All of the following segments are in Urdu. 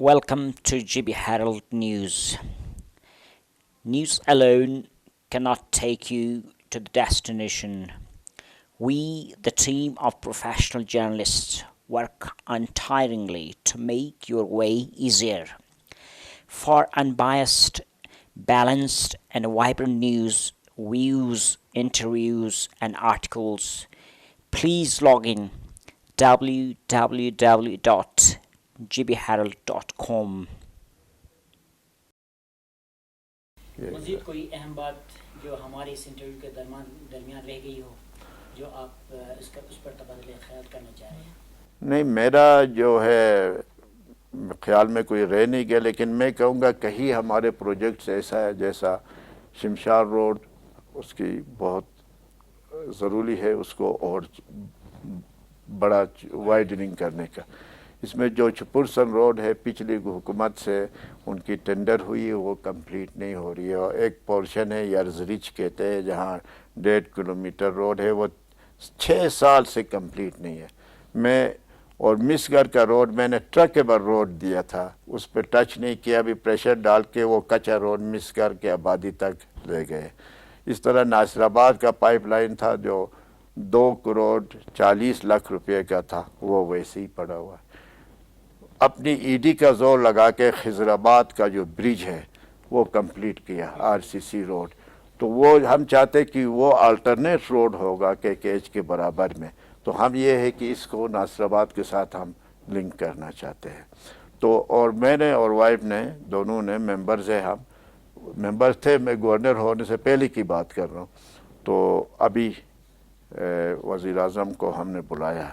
Welcome to GB Herald News. News alone cannot take you to the destination. We, the team of professional journalists, work untiringly to make your way easier. For unbiased, balanced, and vibrant news, views, interviews, and articles, please log in www.gbherald.com. مزید کوئی اہم بات جو ہمارے اس انٹرویو کے درمیان رہ گئی ہو جو آپ اس پر تبادلہ خیال کرنا چاہ رہے ہیں؟ نہیں، میرا جو ہے خیال میں کوئی رہ نہیں گیا، لیکن میں کہوں گا کہیں ہمارے پروجیکٹس ایسا ہے جیسا شمشاد روڈ، اس کی بہت ضروری ہے اس کو اور بڑا وائڈننگ کرنے کا۔ اس میں جو چپرسن روڈ ہے پچھلی حکومت سے ان کی ٹینڈر ہوئی ہے، وہ کمپلیٹ نہیں ہو رہی ہے، اور ایک پورشن ہے یارز ریچ کہتے ہیں جہاں 1.5 کلومیٹر روڈ ہے، وہ 6 سال سے کمپلیٹ نہیں ہے۔ اور مس گھر کا روڈ میں نے ٹرکیبل روڈ دیا تھا، اس پہ ٹچ نہیں کیا، ابھی پریشر ڈال کے وہ کچا روڈ مس گھر کے آبادی تک لے گئے۔ اس طرح ناصر آباد کا پائپ لائن تھا جو 2.40 کروڑ روپے کا تھا، وہ ویسے ہی پڑا ہوا ہے۔ اپنی ای ڈی کا زور لگا کے خضر آباد کا جو برج ہے وہ کمپلیٹ کیا، RCC روڈ، تو وہ ہم چاہتے کہ وہ الٹرنیٹ روڈ ہوگا KKH کے برابر میں، تو ہم یہ ہے کہ اس کو ناصر آباد کے ساتھ ہم لنک کرنا چاہتے ہیں۔ تو اور میں نے اور وائف نے دونوں نے ممبرز ہیں، ہم ممبرز تھے، میں گورنر ہونے سے پہلے کی بات کر رہا ہوں، تو ابھی وزیر اعظم کو ہم نے بلایا،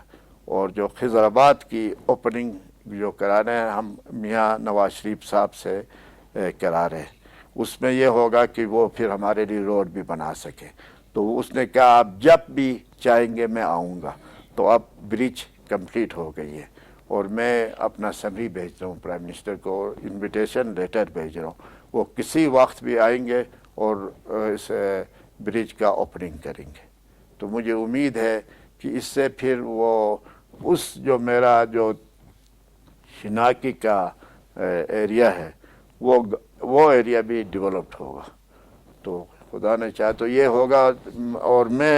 اور جو خضر آباد کی اوپننگ جو کرا رہے ہیں ہم میاں نواز شریف صاحب سے کرا رہے ہیں، اس میں یہ ہوگا کہ وہ پھر ہمارے لیے روڈ بھی بنا سکے۔ تو اس نے کہا آپ جب بھی چاہیں گے میں آؤں گا، تو اب برج کمپلیٹ ہو گئی ہے، اور میں اپنا سمری بھیج رہا ہوں پرائم منسٹر کو، انویٹیشن لیٹر بھیج رہا ہوں، وہ کسی وقت بھی آئیں گے اور اس برج کا اوپننگ کریں گے۔ تو مجھے امید ہے کہ اس سے پھر وہ اس جو میرا جو شناکی کا ایریا ہے وہ ایریا بھی ڈیولپڈ ہوگا، تو خدا نے چاہا تو یہ ہوگا۔ اور میں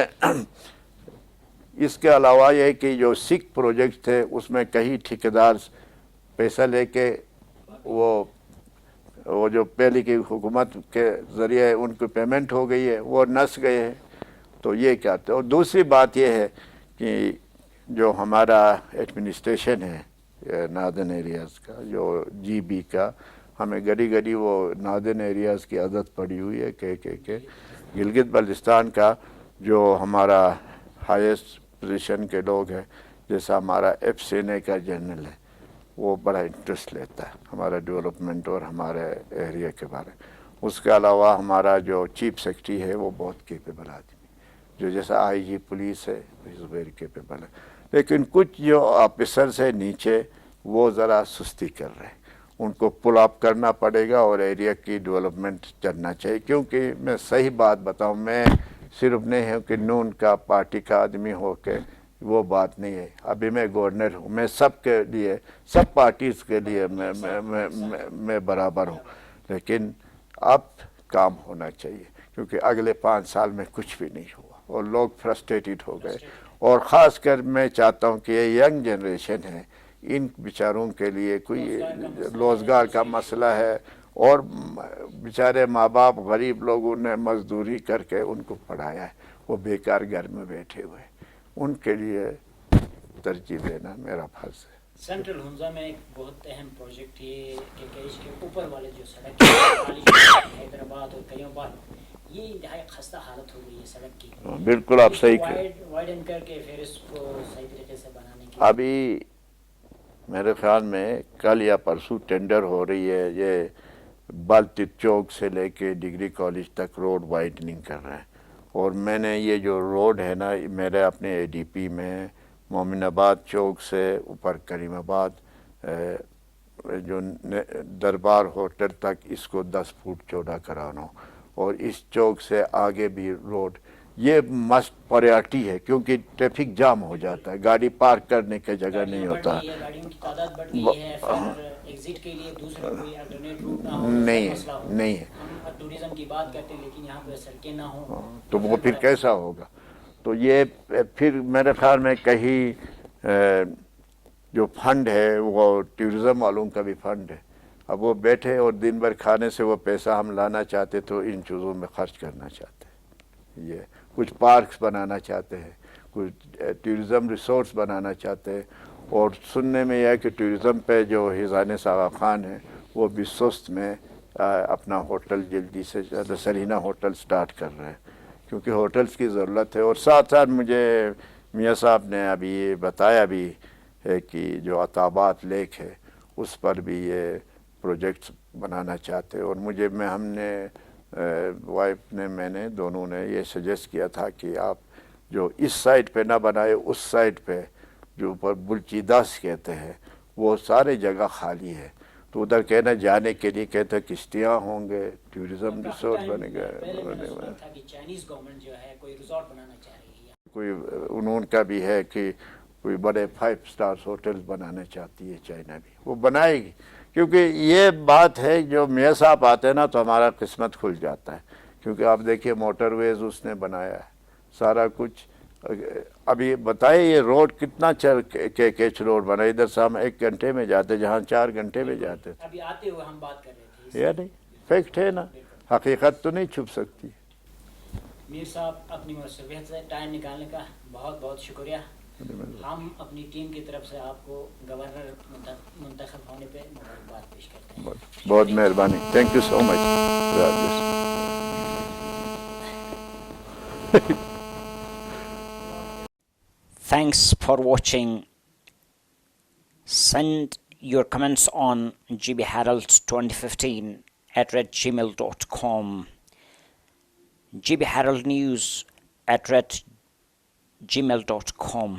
اس کے علاوہ یہ کہ جو سکھ پروجیکٹ تھے اس میں کئی ٹھیکیدار پیسہ لے کے وہ جو پہلے کی حکومت کے ذریعے ان کو پیمنٹ ہو گئی ہے، وہ نس گئے ہیں، تو یہ کیا تھا۔ اور دوسری بات یہ ہے کہ جو ہمارا ایڈمنسٹریشن ہے ناردن ایریاز کا، جو GB کا، ہمیں گھڑی گھڑی وہ ناردن ایریاز کی عادت پڑی ہوئی ہے کہ گلگت بلتستان کا جو ہمارا ہائیسٹ پوزیشن کے لوگ ہیں، جیسا ہمارا FCNA کا جنرل ہے، وہ بڑا انٹرسٹ لیتا ہے ہمارا ڈیولپمنٹ اور ہمارے ایریا کے بارے میں۔ اس کے علاوہ ہمارا جو چیف سیکرٹری ہے وہ بہت کیپیبل آدمی، جو جیسا IG پولیس ہے ویری کیپیبل ہے، لیکن کچھ جو آفیسرز ہیں نیچے وہ ذرا سستی کر رہے ہیں، ان کو پل اپ کرنا پڑے گا اور ایریا کی ڈیولپمنٹ چلنا چاہیے۔ کیونکہ میں صحیح بات بتاؤں، میں صرف نہیں ہوں کہ نون کا پارٹی کا آدمی ہو کے وہ بات نہیں ہے، ابھی میں گورنر ہوں، میں سب کے لیے، سب پارٹیز کے لیے میں برابر ہوں، لیکن اب کام ہونا چاہیے، کیونکہ اگلے 5 سال میں کچھ بھی نہیں ہوا اور لوگ فرسٹریٹڈ ہو گئے۔ اور خاص کر میں چاہتا ہوں کہ یہ ینگ جنریشن ہے، ان بیچاروں کے لیے کوئی روزگار کا مسئلہ ہے، اور بیچارے ماں باپ غریب لوگوں نے مزدوری کر کے ان کو پڑھایا ہے، وہ بیکار گھر میں بیٹھے ہوئے، ان کے لیے ترجیح دینا میرا فرض ہے۔ سینٹرل ہنزا میں ایک بہت اہم پروجیکٹ یہ KKH کے اوپر والے جو سڑک ہے حیدرآباد اور کئیوں بار، یہ انتہائی خستہ حالت ہو گئی ہے سڑک کی، بالکل آپ صحیح کہیں۔ وائڈن کر کے پھر اس کو صحیح طریقے سے بنانے کی ابھی میرے خیال میں کل یا پرسوں ٹینڈر ہو رہی ہے، یہ بلطیت چوک سے لے کے ڈگری کالج تک روڈ وائڈننگ کر رہے ہیں، اور میں نے یہ جو روڈ ہے نا میرے اپنے ADP میں مومن آباد چوک سے اوپر کریم آباد جو دربار ہوٹل تک اس کو 10 فٹ چوڑا کرانا ہو، اور اس چوک سے آگے بھی روڈ یہ مسٹ پریارٹی ہے کیونکہ ٹریفک جام ہو جاتا ہے, گاڑی پارک کرنے کی جگہ نہیں ہوتا. گاڑیوں کی تعداد بڑھ گئی ہے, پھر ایگزٹ کے لیے دوسرا کوئی الٹرنیٹ روٹ نہ ہو, نہیں ہے. ہم ٹوریزم کی بات کرتے ہیں لیکن یہاں پہ سڑکیں نہ ہوں تو وہ پھر کیسا ہوگا؟ تو یہ پھر میرے خیال میں کہیں جو فنڈ ہے وہ ٹورزم والوں کا بھی فنڈ ہے, اب وہ بیٹھے اور دن بھر کھانے سے وہ پیسہ ہم لانا چاہتے تو ان چیزوں میں خرچ کرنا چاہتے ہیں. یہ کچھ پارکس بنانا چاہتے ہیں, کچھ ٹورزم ریسورٹس بنانا چاہتے ہیں. اور سننے میں یہ ہے کہ ٹورزم پہ جو حضان آغا خان ہے وہ بھی سست میں اپنا ہوٹل جلدی سے سرینا ہوٹل سٹارٹ کر رہے ہیں کیونکہ ہوٹلز کی ضرورت ہے. اور ساتھ ساتھ مجھے میاں صاحب نے ابھی یہ بتایا بھی ہے کہ جو عطابات لیک ہے اس پر بھی یہ پروجیکٹس بنانا چاہتے. اور ہم نے وائف نے میں نے دونوں نے یہ سجیسٹ کیا تھا کہ آپ جو اس سائڈ پہ نہ بنائے, اس سائڈ پہ جو اوپر بلچیداس کہتے ہیں وہ سارے جگہ خالی ہے, تو ادھر کہنا جانے کے لیے کہتے کشتیاں ہوں گے, ٹورزم ریسورٹ بنے گا. چائنیز گورنمنٹ جو ہے کوئی ریزورٹ بنانا چاہ رہی ہے, کوئی انہوں کا بھی ہے کہ کوئی بڑے 5 سٹارز ہوٹل بنانا چاہتی ہے چائنا بھی, وہ بنائے گی. کیونکہ یہ بات ہے جو میاں صاحب آتے ہیں نا تو ہمارا قسمت کھل جاتا ہے, کیونکہ آپ دیکھیے موٹر ویز اس نے بنایا ہے سارا کچھ. ابھی بتائے یہ روڈ کتنا کیچ روڈ بنا, ادھر سے ہم 1 گھنٹے میں جاتے جہاں 4 گھنٹے میں جاتے تھے. ابھی آتے ہوئے ہم بات کر رہے تھے, یا نہیں, فیکٹ ہے نا, حقیقت تو نہیں چھپ سکتی. میر صاحب اپنی مصروفیت سے ٹائم نکالنے کا بہت بہت شکریہ. ہم اپنی ٹیم کی طرف سے آپ کو گورنر منتخب ہونے پہ مبارکباد پیش کرتے ہیں. بہت مہربانی, thank you so much. Thanks for watching. Send your comments on gbherald2015@gmail.com. gbheraldnews@gmail.com.